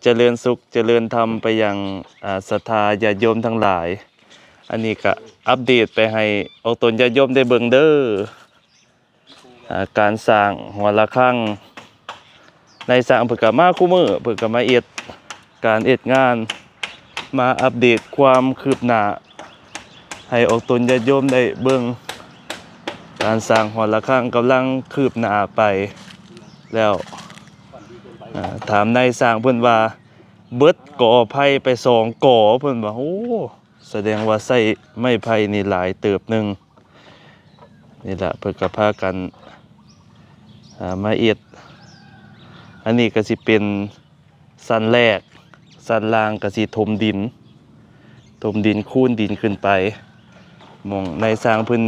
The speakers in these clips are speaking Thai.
เจริญสุขเจริญธรรมไปยังศรัทธาญาติโยมทั้งหลายอันนี้ก็อัปเดตไปให้ออกตนญาติโยมได้เบิ่งเด้อการสร้างหัวระฆังในสร้างเพิ่นก็มาคู่มือเพิ่นก็มาเอ็ดการเอ็ดงานมาอัปเดตความคืบหน้าให้ออกตนญาติโยมได้เบิ่งการสร้างหัวระฆังกำลังคืบหน้าไปแล้วถามนายสร้างเพิ่นว่าเบิดก่อไผ่ไป2ก่อเพิ่นว่าโอ้แสดงว่าใช้ไม้ไผ่นี่หลายเติบหนึงนี่ล่ะเพิ่นก็พากันมาเอ็ดอันนี้ก็สิเป็นสั้นแรกสั้นล่างก็สิถมดินคูนดินขึ้นไปมองนายสร้างเพิ่น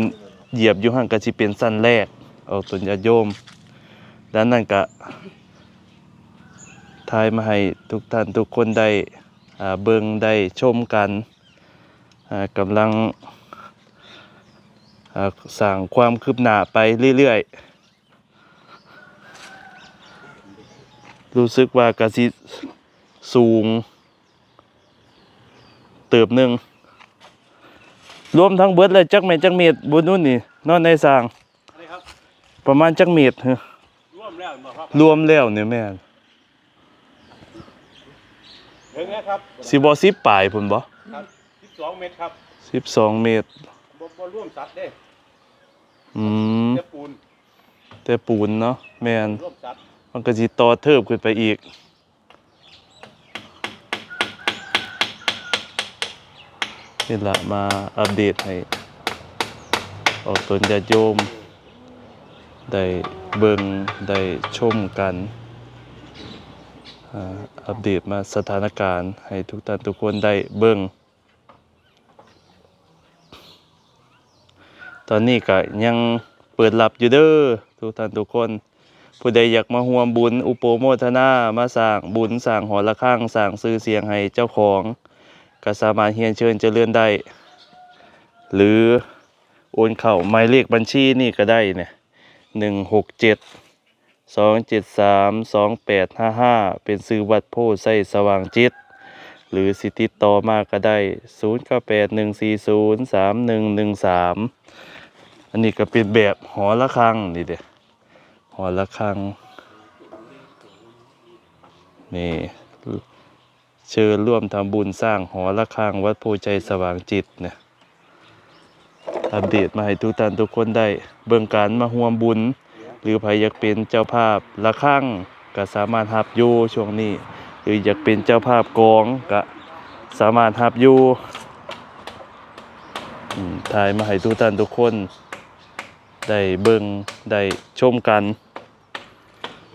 เหยียบอยู่หั่นก็สิเป็นสั้นแรกเอาต้นญาติโยมด้านนั้นก็ทายมาให้ทุกท่านทุกคนได้เบิ่งได้ชมกันกำลังสร้างความคืบหน้าไปเรื่อยๆรู้สึกว่ากะสิสูงเติบหนึ่งรวมทั้งเบิดเลยจักแม่นจักเมตรบนนู้นนี่นอนในสร้างประมาณจักเมตรรวมแล้วเนี่ยแม่นครับสิบ่10ปลายพุ่นบ่ครับ12เมตรครับ12เมตรบ่รวมสัตว์เด้แต่ปูนเนาะแม่นรวมสัตว์มันก็สิต่อเทิบขึ้นไปอีกนี่ล่ะมาอัปเดตให้ออกตนญาติโยมได้เบิ่งได้ชมกันอัปเดตมาสถานการณ์ให้ทุกท่านทุกคนได้เบิ่งตอนนี้ก็ยังเปิดรับอยู่เด้อทุกท่านทุกคนผู้ใดอยากมาร่วมบุญอุปโมทนามาสร้างบุญสร้างหอระฆังสร้างชื่อเสียงให้เจ้าของก็สามารถเรียนเชิญเจริญได้หรือโอนเข้าหมายเลขบัญชีนี่ก็ได้เนี่ย167-273-2855เป็นชื่อวัดโพไซสว่างจิตหรือสิติดต่อมาก็ได้0981403113อันนี้ก็เป็นแบบหอระฆังนี่เด้หอระฆังนี่เชิญร่วมทำบุญสร้างหอระฆังวัดโพไซสว่างจิตเนี่ยอัปเดตมาให้ทุกท่านทุกคนได้เบิ่งการมาร่วมบุญหรือใครอยากเป็นเจ้าภาพระฆังก็สามารถรับอยู่ช่วงนี้หรืออยากเป็นเจ้าภาพกลองก็สามารถรับอยู่ถ่ายมาให้ทุกท่านทุกคนได้เบิ่งได้ชมกัน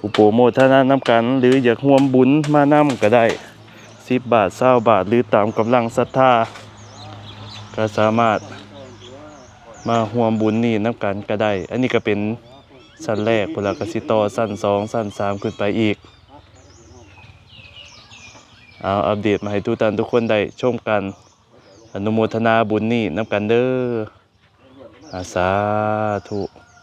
อุปโมทนานำกันหรืออยากร่วมบุญมานำก็ได้10 บาท20 บาทหรือตามกำลังศรัทธาก็สามารถมาร่วมบุญนี่นำกันก็ได้อันนี้ก็เป็นชั้นแรกพุ่นละก็สิต่อชั้น2ชั้น3ขึ้นไปอีกอัปเดตมาให้ทุกท่านทุกคนได้ชมกันอนุโมทนาบุญนี่นำกันเด้อสาธุ